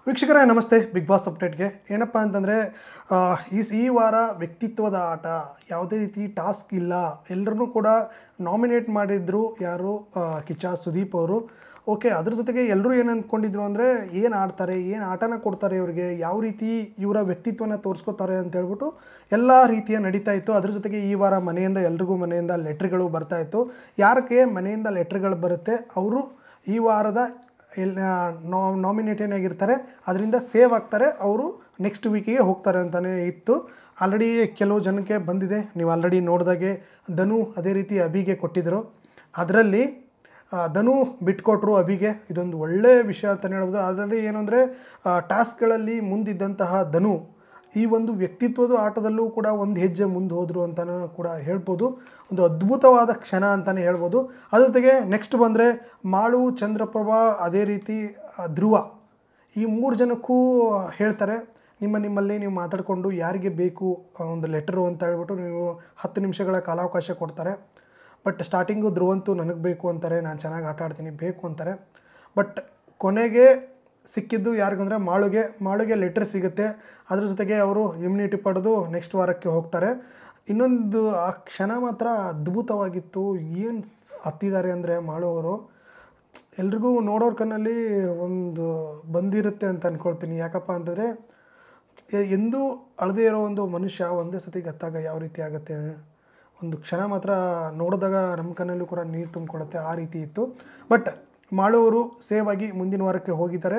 ವೀಕ್ಷಕರೇ ನಮಸ್ತೆ. Big boss ಅಪ್ಡೇಟ್ಗೆ ಏನಪ್ಪ ಅಂತಂದರೆ ಈ ವಾರ ವ್ಯಕ್ತಿತ್ವದ ಆಟ, ಯಾವುದೇ ರೀತಿ ಟಾಸ್ಕ್ ಇಲ್ಲ. ಎಲ್ಲರನ್ನೂ ಕೂಡ ನಾಮಿನೇಟ್ ಮಾಡಿದ್ರು ಯಾರು, ಕಿಚ್ಚ ಸುದೀಪ್ ಅವರು. ಓಕೆ, ಅದ್ರ ಜೊತೆಗೆ ಎಲ್ಲರೂ ಏನು ಅಂದ್ಕೊಂಡಿದ್ರು ಅಂದರೆ ಏನು ಆಡ್ತಾರೆ, ಏನು ಆಟನ ಕೊಡ್ತಾರೆ ಇವರಿಗೆ, ಯಾವ ರೀತಿ ಇವರ ವ್ಯಕ್ತಿತ್ವನ ತೋರಿಸ್ಕೋತಾರೆ ಅಂತ ಹೇಳ್ಬಿಟ್ಟು ಎಲ್ಲ ರೀತಿಯ ನಡೀತಾ ಇತ್ತು. ಅದ್ರ ಜೊತೆಗೆ ಈ ವಾರ ಮನೆಯಿಂದ ಎಲ್ರಿಗೂ ಮನೆಯಿಂದ ಲೆಟ್ರ್ಗಳು ಬರ್ತಾಯಿತ್ತು. ಯಾರಿಗೆ ಮನೆಯಿಂದ ಲೆಟ್ರ್ಗಳು ಬರುತ್ತೆ ಅವರು ಈ ವಾರದ ನಾಮಿನೇಟ್ ಏನಾಗಿರ್ತಾರೆ ಅದರಿಂದ ಸೇವ್ ಆಗ್ತಾರೆ, ಅವರು ನೆಕ್ಸ್ಟ್ ವೀಕಿಗೆ ಹೋಗ್ತಾರೆ ಅಂತಲೇ ಇತ್ತು. ಆಲ್ರೆಡಿ ಕೆಲವು ಜನಕ್ಕೆ ಬಂದಿದೆ. ನೀವು ಆಲ್ರೆಡಿ ನೋಡಿದಾಗೆ ಧನು ಅದೇ ರೀತಿ ಅಭಿಗೆ ಕೊಟ್ಟಿದ್ದರು. ಅದರಲ್ಲಿ ಧನು ಬಿಟ್ಕೊಟ್ರು ಅಭಿಗೆ. ಇದೊಂದು ಒಳ್ಳೆಯ ವಿಷಯ ಅಂತಲೇ ಹೇಳ್ಬೋದು. ಅದರಲ್ಲಿ ಏನು ಅಂದರೆ ಟಾಸ್ಕ್ಗಳಲ್ಲಿ ಮುಂದಿದ್ದಂತಹ ಧನು ಈ ಒಂದು ವ್ಯಕ್ತಿತ್ವದ ಆಟದಲ್ಲೂ ಕೂಡ ಒಂದು ಹೆಜ್ಜೆ ಮುಂದೆ ಹೋದರು ಅಂತಲೂ ಕೂಡ ಹೇಳ್ಬೋದು. ಒಂದು ಅದ್ಭುತವಾದ ಕ್ಷಣ ಅಂತಲೇ ಹೇಳ್ಬೋದು. ಅದ್ರ ಜೊತೆಗೆ ನೆಕ್ಸ್ಟ್ ಬಂದರೆ ಮಾಳು, ಚಂದ್ರಪ್ರಭಾ, ಅದೇ ರೀತಿ ಧ್ರುವ, ಈ 3 ಜನಕ್ಕೂ ಹೇಳ್ತಾರೆ ನಿಮ್ಮಲ್ಲಿ ನೀವು ಮಾತಾಡಿಕೊಂಡು ಯಾರಿಗೆ ಬೇಕು ಒಂದು ಲೆಟರು ಅಂತ ಹೇಳ್ಬಿಟ್ಟು ನೀವು 10 ನಿಮಿಷಗಳ ಕಾಲಾವಕಾಶ ಕೊಡ್ತಾರೆ. ಬಟ್ ಸ್ಟಾರ್ಟಿಂಗು ಧ್ರುವಂತೂ ನನಗೆ ಬೇಕು ಅಂತಾರೆ, ನಾನು ಚೆನ್ನಾಗಿ ಆಟ ಆಡ್ತೀನಿ ಬೇಕು ಅಂತಾರೆ. ಬಟ್ ಕೊನೆಗೆ ಸಿಕ್ಕಿದ್ದು ಯಾರಿಗಂದರೆ ಮಾಳುಗೆ ಲೆಟ್ರ್ ಸಿಗುತ್ತೆ. ಅದ್ರ ಜೊತೆಗೆ ಅವರು ಇಮ್ಯುನಿಟಿ ಪಡೆದು ನೆಕ್ಸ್ಟ್ ವಾರಕ್ಕೆ ಹೋಗ್ತಾರೆ. ಇನ್ನೊಂದು ಆ ಕ್ಷಣ ಮಾತ್ರ ಅದ್ಭುತವಾಗಿತ್ತು. ಏನು ಹತ್ತಿದ್ದಾರೆ ಅಂದರೆ ಮಾಳು ಅವರು, ಎಲ್ರಿಗೂ ನೋಡೋರ ಕಣ್ಣಲ್ಲಿ ಒಂದು ಬಂದಿರುತ್ತೆ ಅಂತ ಅಂದ್ಕೊಳ್ತೀನಿ. ಯಾಕಪ್ಪ ಅಂತಂದರೆ ಎಂದೂ ಅಳದೇ ಇರೋ ಒಂದು ಮನುಷ್ಯ ಒಂದೇ ಸತಿ ಗತ್ತಾಗ ಯಾವ ರೀತಿ ಆಗುತ್ತೆ, ಒಂದು ಕ್ಷಣ ಮಾತ್ರ ನೋಡಿದಾಗ ನಮ್ಮ ಕಣ್ಣಲ್ಲೂ ಕೂಡ ನೀರು ತುಂಬಿಕೊಳ್ಳುತ್ತೆ, ಆ ರೀತಿ ಇತ್ತು. ಬಟ್ ಮಾಳು ಅವರು ಸೇವ್ ಆಗಿ ಮುಂದಿನ ವಾರಕ್ಕೆ ಹೋಗಿದ್ದಾರೆ.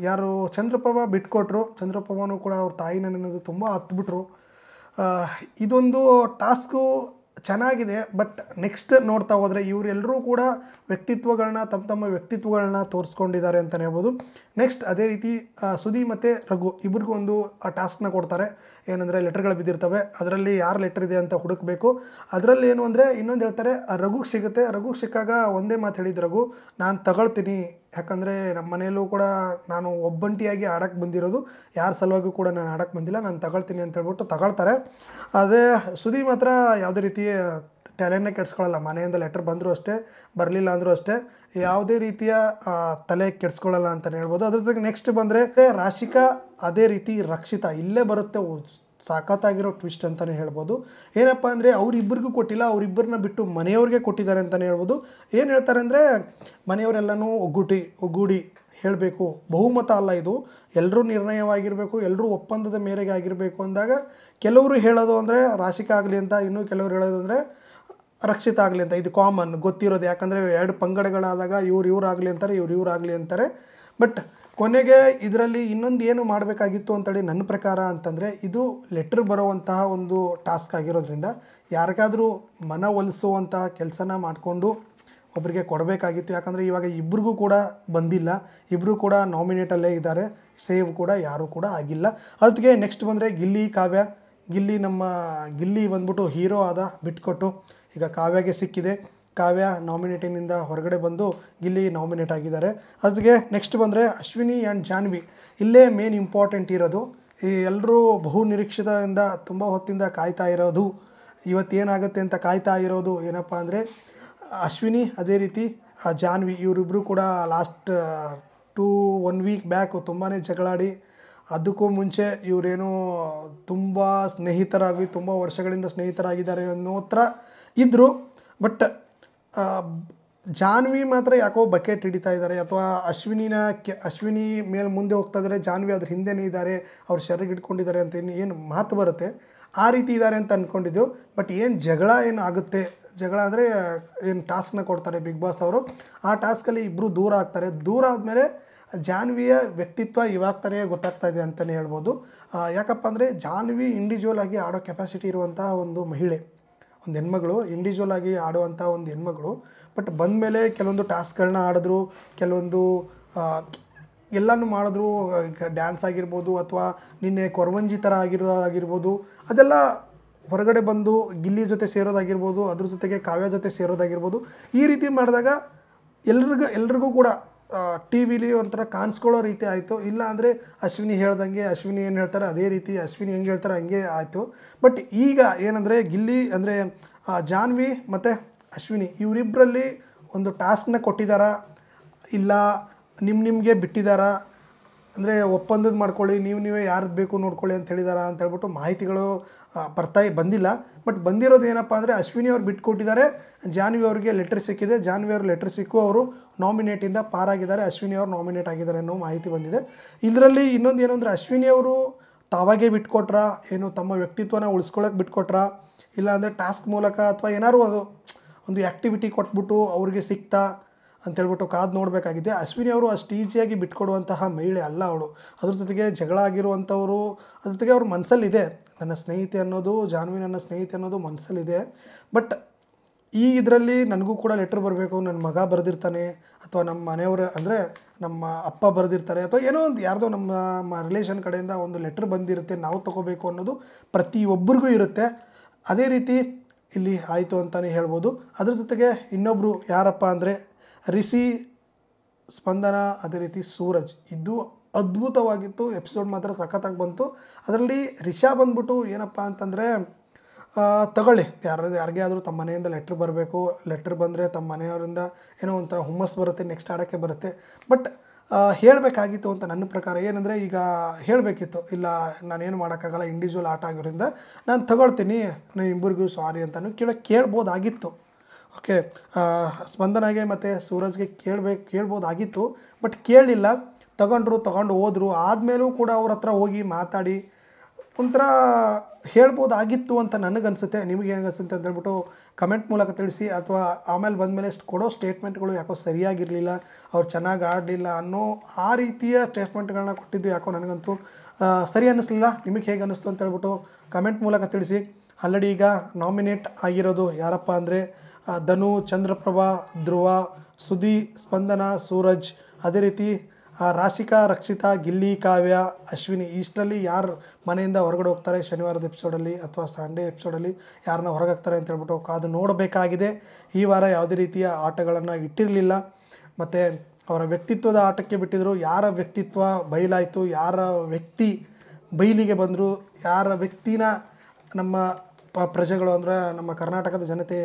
ಯಾರು ಚಂದ್ರಪ್ರಭಾ ಬಿಟ್ಕೊಟ್ರು, ಚಂದ್ರಪ್ರಭಾನೂ ಕೂಡ ಅವ್ರ ತಾಯಿನ ಅನ್ನೋದು ತುಂಬ ಹತ್ಬಿಟ್ರು. ಇದೊಂದು ಟಾಸ್ಕು ಚೆನ್ನಾಗಿದೆ. ಬಟ್ ನೆಕ್ಸ್ಟ್ ನೋಡ್ತಾ ಹೋದರೆ ಇವರೆಲ್ಲರೂ ಕೂಡ ವ್ಯಕ್ತಿತ್ವಗಳನ್ನ ತಮ್ಮ ವ್ಯಕ್ತಿತ್ವಗಳನ್ನ ತೋರಿಸ್ಕೊಂಡಿದ್ದಾರೆ ಅಂತಲೇ ಹೇಳ್ಬೋದು. ನೆಕ್ಸ್ಟ್ ಅದೇ ರೀತಿ ಸುದಿ ಮತ್ತು ರಘು ಇಬ್ರಿಗೂ ಒಂದು ಟಾಸ್ಕ್ನ ಕೊಡ್ತಾರೆ. ಏನಂದರೆ ಲೆಟರ್ಗಳು ಬಿದ್ದಿರ್ತವೆ, ಅದರಲ್ಲಿ ಯಾರು ಲೆಟರ್ ಇದೆ ಅಂತ ಹುಡುಕಬೇಕು. ಅದರಲ್ಲಿ ಏನು ಅಂದರೆ ಇನ್ನೊಂದು ಹೇಳ್ತಾರೆ, ರಘುಗೆ ಸಿಗುತ್ತೆ. ರಘುಗೆ ಸಿಕ್ಕಾಗ ಒಂದೇ ಮಾತು ಹೇಳಿದ್ದು ರಘು, ನಾನು ತಗೊಳ್ತೀನಿ, ಯಾಕಂದರೆ ನಮ್ಮ ಮನೆಯಲ್ಲೂ ಕೂಡ ನಾನು ಒಬ್ಬಂಟಿಯಾಗಿ ಆಡೋಕ್ಕೆ ಬಂದಿರೋದು, ಯಾರ ಸಲುವಾಗಿಯೂ ಕೂಡ ನಾನು ಆಡೋಕ್ಕೆ ಬಂದಿಲ್ಲ, ನಾನು ತಗೊಳ್ತೀನಿ ಅಂತ ಹೇಳ್ಬಿಟ್ಟು ತಗೊಳ್ತಾರೆ. ಅದೇ ಸುದಿ ಮಾತ್ರ ಯಾವುದೇ ರೀತಿಯ ಟ್ಯಾಲೆಂಟ್ನೇ ಕೆಡಿಸ್ಕೊಳ್ಳಲ್ಲ. ಮನೆಯಿಂದ ಲೆಟರ್ ಬಂದರೂ ಅಷ್ಟೇ, ಬರಲಿಲ್ಲ ಅಂದರೂ ಅಷ್ಟೇ, ಯಾವುದೇ ರೀತಿಯ ತಲೆ ಕೆಡಿಸ್ಕೊಳ್ಳಲ್ಲ ಅಂತಲೇ ಹೇಳ್ಬೋದು. ಅದ್ರ ಜೊತೆಗೆ ನೆಕ್ಸ್ಟ್ ಬಂದರೆ ರಾಶಿಕಾ, ಅದೇ ರೀತಿ ರಕ್ಷಿತಾ, ಇಲ್ಲೇ ಬರುತ್ತೆ ಸಾಕತ್ತಾಗಿರೋ ಟ್ವಿಸ್ಟ್ ಅಂತಲೇ ಹೇಳ್ಬೋದು. ಏನಪ್ಪ ಅಂದರೆ ಅವರಿಬ್ಬರಿಗೂ ಕೊಟ್ಟಿಲ್ಲ, ಅವರಿಬ್ಬರನ್ನ ಬಿಟ್ಟು ಮನೆಯವ್ರಿಗೆ ಕೊಟ್ಟಿದ್ದಾರೆ ಅಂತಲೇ ಹೇಳ್ಬೋದು. ಏನು ಹೇಳ್ತಾರೆ ಅಂದರೆ ಮನೆಯವರೆಲ್ಲನೂ ಒಗ್ಗೂಡಿ ಹೇಳಬೇಕು, ಬಹುಮತ ಅಲ್ಲ ಇದು, ಎಲ್ಲರೂ ನಿರ್ಣಯವಾಗಿರಬೇಕು, ಎಲ್ಲರೂ ಒಪ್ಪಂದದ ಮೇರೆಗೆ ಆಗಿರಬೇಕು ಅಂದಾಗ ಕೆಲವರು ಹೇಳೋದು ಅಂದರೆ ರಾಶಿಕಾ ಆಗಲಿ ಅಂತ, ಇನ್ನೂ ಕೆಲವರು ಹೇಳೋದು ಅಂದರೆ ರಕ್ಷಿತ ಆಗಲಿ ಅಂತ. ಇದು ಕಾಮನ್ ಗೊತ್ತಿರೋದು, ಯಾಕಂದರೆ 2 ಪಂಗಡಗಳಾದಾಗ ಇವ್ರು ಆಗಲಿ ಅಂತಾರೆ, ಇವ್ರು ಆಗಲಿ ಅಂತಾರೆ. ಬಟ್ ಕೊನೆಗೆ ಇದರಲ್ಲಿ ಇನ್ನೊಂದು ಏನು ಮಾಡಬೇಕಾಗಿತ್ತು ಅಂತೇಳಿ ನನ್ನ ಪ್ರಕಾರ ಅಂತಂದರೆ, ಇದು ಲೆಟ್ರ್ ಬರೋವಂತಹ ಒಂದು ಟಾಸ್ಕ್ ಆಗಿರೋದ್ರಿಂದ ಯಾರಿಗಾದರೂ ಮನವೊಲಿಸುವಂತಹ ಕೆಲಸನ ಮಾಡಿಕೊಂಡು ಒಬ್ಬರಿಗೆ ಕೊಡಬೇಕಾಗಿತ್ತು. ಯಾಕಂದರೆ ಇವಾಗ ಇಬ್ರಿಗೂ ಕೂಡ ಬಂದಿಲ್ಲ, ಇಬ್ಬರು ಕೂಡ ನಾಮಿನೇಟಲ್ಲೇ ಇದ್ದಾರೆ, ಸೇವ್ ಕೂಡ ಯಾರೂ ಕೂಡ ಆಗಿಲ್ಲ. ಅದಕ್ಕೆ ನೆಕ್ಸ್ಟ್ ಬಂದರೆ ಗಿಲ್ಲಿ, ಕಾವ್ಯ. ಗಿಲ್ಲಿ ಬಂದ್ಬಿಟ್ಟು ಹೀರೋ ಆದ, ಬಿಟ್ಕೊಟ್ಟು ಈಗ ಕಾವ್ಯಗೆ ಸಿಕ್ಕಿದೆ. ಕಾವ್ಯ ನಾಮಿನೇಟಿನಿಂದ ಹೊರಗಡೆ ಬಂದು ಗಿಲ್ಲಿ ನಾಮಿನೇಟ್ ಆಗಿದ್ದಾರೆ. ಅದಕ್ಕೆ ನೆಕ್ಸ್ಟ್ ಬಂದರೆ ಅಶ್ವಿನಿ ಆ್ಯಂಡ್ ಜಾನ್ವಿ. ಇಲ್ಲೇ ಮೇನ್ ಇಂಪಾರ್ಟೆಂಟ್ ಇರೋದು. ಈ ಎಲ್ಲರೂ ಬಹು ನಿರೀಕ್ಷಿತದಿಂದ ತುಂಬ ಹೊತ್ತಿಂದ ಕಾಯ್ತಾ ಇರೋದು, ಇವತ್ತೇನಾಗುತ್ತೆ ಅಂತ ಕಾಯ್ತಾ ಇರೋದು ಏನಪ್ಪ ಅಂದರೆ ಅಶ್ವಿನಿ ಅದೇ ರೀತಿ ಜಾನ್ವಿ. ಇವರಿಬ್ಬರು ಕೂಡ ಲಾಸ್ಟ್ 1 ವೀಕ್ ಬ್ಯಾಕ್ ತುಂಬಾ ಜಗಳಾಡಿ, ಅದಕ್ಕೂ ಮುಂಚೆ ಇವರೇನೋ ತುಂಬ ಸ್ನೇಹಿತರಾಗಿ ತುಂಬ ವರ್ಷಗಳಿಂದ ಸ್ನೇಹಿತರಾಗಿದ್ದಾರೆ ಅನ್ನೋ ಹತ್ರ ಇದ್ದರು. ಬಟ್ ಜಾನ್ವಿ ಮಾತ್ರ ಯಾಕೋ ಬಕೆಟ್ ಹಿಡಿತಾ ಇದ್ದಾರೆ, ಅಥವಾ ಅಶ್ವಿನಿ ಮೇಲೆ ಮುಂದೆ ಹೋಗ್ತಾ ಇದ್ದಾರೆ, ಜಾನ್ವಿ ಅದ್ರ ಹಿಂದೆನೇ ಇದ್ದಾರೆ, ಅವ್ರು ಶರ್ಗೆ ಇಟ್ಕೊಂಡಿದ್ದಾರೆ ಅಂತ ಏನು ಮಾತು ಬರುತ್ತೆ, ಆ ರೀತಿ ಇದ್ದಾರೆ ಅಂತ ಅಂದ್ಕೊಂಡಿದ್ದು. ಬಟ್ ಏನು ಜಗಳ ಏನು ಆಗುತ್ತೆ, ಜಗಳ ಅಂದರೆ ಏನು ಟಾಸ್ಕ್ನ ಕೊಡ್ತಾರೆ ಬಿಗ್ ಬಾಸ್ ಅವರು, ಆ ಟಾಸ್ಕಲ್ಲಿ ಇಬ್ಬರು ದೂರ ಆಗ್ತಾರೆ. ದೂರ ಆದಮೇಲೆ ಜಾನ್ವಿಯ ವ್ಯಕ್ತಿತ್ವ ಇವಾಗ ತಾನೇ ಗೊತ್ತಾಗ್ತಾ ಇದೆ ಅಂತಲೇ ಹೇಳ್ಬೋದು. ಯಾಕಪ್ಪ ಅಂದರೆ ಜಾನ್ವಿ ಇಂಡಿವಿಜುವಲ್ ಆಗಿ ಆಡೋ ಕೆಪಾಸಿಟಿ ಇರುವಂಥ ಒಂದು ಮಹಿಳೆ, ಒಂದು ಹೆಣ್ಮಗಳು, ಇಂಡಿವಿಜುವಲ್ ಆಗಿ ಆಡುವಂಥ ಒಂದು ಹೆಣ್ಮಗಳು. ಬಟ್ ಬಂದಮೇಲೆ ಕೆಲವೊಂದು ಟಾಸ್ಕ್ಗಳನ್ನ ಆಡಿದ್ರು, ಕೆಲವೊಂದು ಎಲ್ಲನೂ ಮಾಡಿದ್ರು. ಡ್ಯಾನ್ಸ್ ಆಗಿರ್ಬೋದು, ಅಥವಾ ನಿನ್ನೆ ಕೊರವಂಜಿ ಥರ ಆಗಿರ್ಬೋದು, ಅದೆಲ್ಲ ಹೊರಗಡೆ ಬಂದು ಗಿಲ್ಲಿ ಜೊತೆ ಸೇರೋದಾಗಿರ್ಬೋದು, ಅದ್ರ ಜೊತೆಗೆ ಕಾವ್ಯ ಜೊತೆ ಸೇರೋದಾಗಿರ್ಬೋದು. ಈ ರೀತಿ ಮಾಡಿದಾಗ ಎಲ್ರಿಗೂ ಕೂಡ ಟಿ ವಿಲಿ ಒಂಥರ ಕಾಣಿಸ್ಕೊಳ್ಳೋ ರೀತಿ ಆಯಿತು. ಇಲ್ಲ ಅಂದರೆ ಅಶ್ವಿನಿ ಹೇಳ್ದಂಗೆ ಅಶ್ವಿನಿ ಏನು ಹೇಳ್ತಾರೆ ಅದೇ ರೀತಿ ಅಶ್ವಿನಿ ಹೆಂಗೆ ಹೇಳ್ತಾರೆ ಹಂಗೆ ಆಯಿತು. ಬಟ್ ಈಗ ಏನಂದರೆ ಗಿಲ್ಲಿ ಅಂದರೆ ಜಾನ್ವಿ ಮತ್ತು ಅಶ್ವಿನಿ ಇವರಿಬ್ಬರಲ್ಲಿ ಒಂದು ಟಾಸ್ಕ್ನ ಕೊಟ್ಟಿದ್ದಾರಾ, ಇಲ್ಲ ನಿಮಗೆ ಬಿಟ್ಟಿದ್ದಾರಾ, ಅಂದರೆ ಒಪ್ಪಂದದ ಮಾಡ್ಕೊಳ್ಳಿ, ನೀವೇ ಯಾರ್ದು ಬೇಕು ನೋಡ್ಕೊಳ್ಳಿ ಅಂತ ಹೇಳಿದಾರ ಅಂತ ಹೇಳ್ಬಿಟ್ಟು ಮಾಹಿತಿಗಳು ಬಂದಿಲ್ಲ. ಬಟ್ ಬಂದಿರೋದು ಏನಪ್ಪ ಅಂದರೆ ಅಶ್ವಿನಿ ಅವ್ರು ಬಿಟ್ಕೊಟ್ಟಿದ್ದಾರೆ, ಜಾನ್ವಿ ಅವ್ರಿಗೆ ಲೆಟ್ರ್ ಸಿಕ್ಕಿದೆ, ಜಾನ್ವಿ ಅವ್ರ ಲೆಟ್ರ್ ಸಿಕ್ಕು ಅವರು ನಾಮಿನೇಟಿಂದ ಪಾರಾಗಿದ್ದಾರೆ, ಅಶ್ವಿನಿ ಅವರು ನಾಮಿನೇಟ್ ಆಗಿದ್ದಾರೆ ಅನ್ನೋ ಮಾಹಿತಿ ಬಂದಿದೆ. ಇದರಲ್ಲಿ ಇನ್ನೊಂದು ಏನು ಅಂದರೆ ಅಶ್ವಿನಿ ಅವರು ತಾವಾಗೇ ಬಿಟ್ಕೊಟ್ರ, ಏನು ತಮ್ಮ ವ್ಯಕ್ತಿತ್ವನ ಉಳಿಸ್ಕೊಳ್ಳೋಕೆ ಬಿಟ್ಕೊಟ್ರ, ಇಲ್ಲ ಅಂದರೆ ಟಾಸ್ಕ್ ಮೂಲಕ ಅಥವಾ ಏನಾದ್ರು ಒಂದು ಆ್ಯಕ್ಟಿವಿಟಿ ಕೊಟ್ಬಿಟ್ಟು ಅವ್ರಿಗೆ ಸಿಕ್ತಾ ಅಂತೇಳ್ಬಿಟ್ಟು ಕಾದು ನೋಡಬೇಕಾಗಿದೆ. ಅಶ್ವಿನಿ ಅವರು ಅಷ್ಟು ಈಸಿಯಾಗಿ ಬಿಟ್ಕೊಡುವಂತಹ ಮಹಿಳೆ ಅಲ್ಲ ಅವಳು. ಅದ್ರ ಜೊತೆಗೆ ಜಗಳ ಆಗಿರುವಂಥವರು, ಅದ್ರ ಜೊತೆಗೆ ಅವ್ರ ಮನಸ್ಸಲ್ಲಿದೆ, ನನ್ನ ಸ್ನೇಹಿತೆ ಅನ್ನೋದು, ಜಾನ್ವಿ ನನ್ನ ಸ್ನೇಹಿತೆ ಅನ್ನೋದು ಮನಸ್ಸಲ್ಲಿದೆ. ಬಟ್ ಈ ಇದರಲ್ಲಿ ನನಗೂ ಕೂಡ ಲೆಟ್ರ್ ಬರಬೇಕು, ನನ್ನ ಮಗ ಬರೆದಿರ್ತಾನೆ ಅಥವಾ ನಮ್ಮ ಮನೆಯವರು ಅಂದರೆ ನಮ್ಮ ಅಪ್ಪ ಬರೆದಿರ್ತಾರೆ ಅಥವಾ ಏನೋ ಒಂದು ಯಾರ್ದೋ ನಮ್ಮ ರಿಲೇಷನ್ ಕಡೆಯಿಂದ ಒಂದು ಲೆಟ್ರ್ ಬಂದಿರುತ್ತೆ, ನಾವು ತೊಗೋಬೇಕು ಅನ್ನೋದು ಪ್ರತಿಯೊಬ್ಬರಿಗೂ ಇರುತ್ತೆ. ಅದೇ ರೀತಿ ಇಲ್ಲಿ ಆಯಿತು ಅಂತಲೇ ಹೇಳ್ಬೋದು. ಅದ್ರ ಜೊತೆಗೆ ಇನ್ನೊಬ್ಬರು ಯಾರಪ್ಪ ಅಂದರೆ ರಿಷಿ, ಸ್ಪಂದನ, ಅದೇ ರೀತಿ ಸೂರಜ್. ಇದು ಅದ್ಭುತವಾಗಿತ್ತು, ಎಪಿಸೋಡ್ ಮಾತ್ರ ಸಖತ್ತಾಗಿ ಬಂತು. ಅದರಲ್ಲಿ ರಿಷಾ ಬಂದ್ಬಿಟ್ಟು ಏನಪ್ಪ ಅಂತಂದರೆ ತಗೊಳ್ಳಿ, ಯಾರಿಗೆ ಆದರೂ ತಮ್ಮ ಮನೆಯಿಂದ ಲೆಟ್ರ್ ಬರಬೇಕು, ಲೆಟ್ರ್ ಬಂದರೆ ತಮ್ಮ ಮನೆಯವರಿಂದ ಏನೋ ಒಂಥರ ಹುಮ್ಮಸ್ಸು ಬರುತ್ತೆ, ನೆಕ್ಸ್ಟ್ ಆಡೋಕ್ಕೆ ಬರುತ್ತೆ. ಬಟ್ ಹೇಳಬೇಕಾಗಿತ್ತು ಅಂತ ನನ್ನ ಪ್ರಕಾರ. ಏನಂದರೆ ಈಗ ಹೇಳಬೇಕಿತ್ತು, ಇಲ್ಲ ನಾನೇನು ಮಾಡೋಕ್ಕಾಗಲ್ಲ, ಇಂಡಿವಿಜುವಲ್ ಆಟ ಆಗಿರೋದ್ರಿಂದ ನಾನು ತಗೊಳ್ತೀನಿ, ನೀವು ಇಬ್ಬರಿಗೂ ಸಾರಿ ಅಂತಲೂ ಕೇಳ್ಬೋದಾಗಿತ್ತು. ಓಕೆ, ಸ್ಪಂದನಾಗೆ ಮತ್ತು ಸೂರಜ್ಗೆ ಕೇಳ್ಬೋದಾಗಿತ್ತು. ಬಟ್ ಕೇಳಲಿಲ್ಲ, ತಗೊಂಡು ಹೋದರು. ಆದಮೇಲೂ ಕೂಡ ಅವ್ರ ಹತ್ರ ಹೋಗಿ ಮಾತಾಡಿ ಒಂಥರ ಹೇಳ್ಬೋದಾಗಿತ್ತು ಅಂತ ನನಗನ್ಸುತ್ತೆ. ನಿಮಗೆ ಹೆಂಗೆ ಅನಿಸುತ್ತೆ ಅಂತ ಹೇಳ್ಬಿಟ್ಟು ಕಮೆಂಟ್ ಮೂಲಕ ತಿಳಿಸಿ. ಅಥವಾ ಆಮೇಲೆ ಬಂದಮೇಲೆ ಕೊಡೋ ಸ್ಟೇಟ್ಮೆಂಟ್ಗಳು ಯಾಕೋ ಸರಿಯಾಗಿರಲಿಲ್ಲ, ಅವ್ರು ಚೆನ್ನಾಗಿ ಆಡಲಿಲ್ಲ ಅನ್ನೋ ಆ ರೀತಿಯ ಸ್ಟೇಟ್ಮೆಂಟ್ಗಳನ್ನ ಕೊಟ್ಟಿದ್ದು ಯಾಕೋ ನನಗಂತೂ ಸರಿ ಅನ್ನಿಸ್ಲಿಲ್ಲ. ನಿಮಗೆ ಹೇಗೆ ಅನ್ನಿಸ್ತು ಅಂತ ಹೇಳ್ಬಿಟ್ಟು ಕಮೆಂಟ್ ಮೂಲಕ ತಿಳಿಸಿ. ಆಲ್ರೆಡಿ ಈಗ ನಾಮಿನೇಟ್ ಆಗಿರೋದು ಯಾರಪ್ಪ ಅಂದರೆ ಧನು, ಚಂದ್ರಪ್ರಭಾ, ಧ್ರುವ, ಸುದಿ, ಸ್ಪಂದನ, ಸೂರಜ್, ಅದೇ ರೀತಿ ರಾಶಿಕಾ, ರಕ್ಷಿತಾ, ಗಿಲ್ಲಿ, ಕಾವ್ಯ, ಅಶ್ವಿನಿ. ಇಷ್ಟರಲ್ಲಿ ಯಾರು ಮನೆಯಿಂದ ಹೊರಗಡೆ ಹೋಗ್ತಾರೆ ಶನಿವಾರದ ಎಪಿಸೋಡಲ್ಲಿ ಅಥವಾ ಸಂಡೇ ಎಪಿಸೋಡಲ್ಲಿ ಯಾರನ್ನ ಹೊರಗೆ ಹಾಕ್ತಾರೆ ಅಂತ ಹೇಳ್ಬಿಟ್ಟು ಕಾದು ನೋಡಬೇಕಾಗಿದೆ. ಈ ವಾರ ಯಾವುದೇ ರೀತಿಯ ಆಟಗಳನ್ನು ಇಟ್ಟಿರಲಿಲ್ಲ. ಮತ್ತು ಅವರ ವ್ಯಕ್ತಿತ್ವದ ಆಟಕ್ಕೆ ಬಿಟ್ಟಿದ್ದರು. ಯಾರ ವ್ಯಕ್ತಿತ್ವ ಬಯಲಾಯಿತು, ಯಾರ ವ್ಯಕ್ತಿ ಬಯಲಿಗೆ ಬಂದರು, ಯಾರ ವ್ಯಕ್ತಿನ ನಮ್ಮ ಪ್ರಜೆಗಳು ಅಂದರೆ ನಮ್ಮ ಕರ್ನಾಟಕದ ಜನತೆ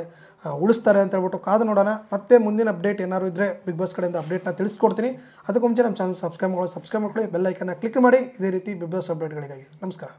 ಉಳಿಸ್ತಾರೆ ಅಂತ ಹೇಳ್ಬಿಟ್ಟು ಕಾದು ನೋಡೋಣ. ಮತ್ತೆ ಮುಂದಿನ ಅಪ್ಡೇಟ್ ಏನಾದ್ರು ಇದ್ದರೆ ಬಿಗ್ ಬಾಸ್ ಕಡೆಯಿಂದ ಅಪ್ಡೇಟ್ನ ತಿಳಿಸ್ಕೊಡ್ತೀನಿ. ಅದಕ್ಕೂ ಮುಂಚೆ ನಮ್ಮ ಚಾನಲ್ ಸಬ್ಸ್ಕ್ರೈಬ್ ಮಾಡ್ಕೊಳ್ಳಿ, ಬೆಲ್ ಐಕನ್ನ ಕ್ಲಿಕ್ ಮಾಡಿ. ಇದೇ ರೀತಿ ಬಿಗ್ ಬಾಸ್ ಅಪ್ಡೇಟ್ಗಳಿಗಾಗಿ. ನಮಸ್ಕಾರ.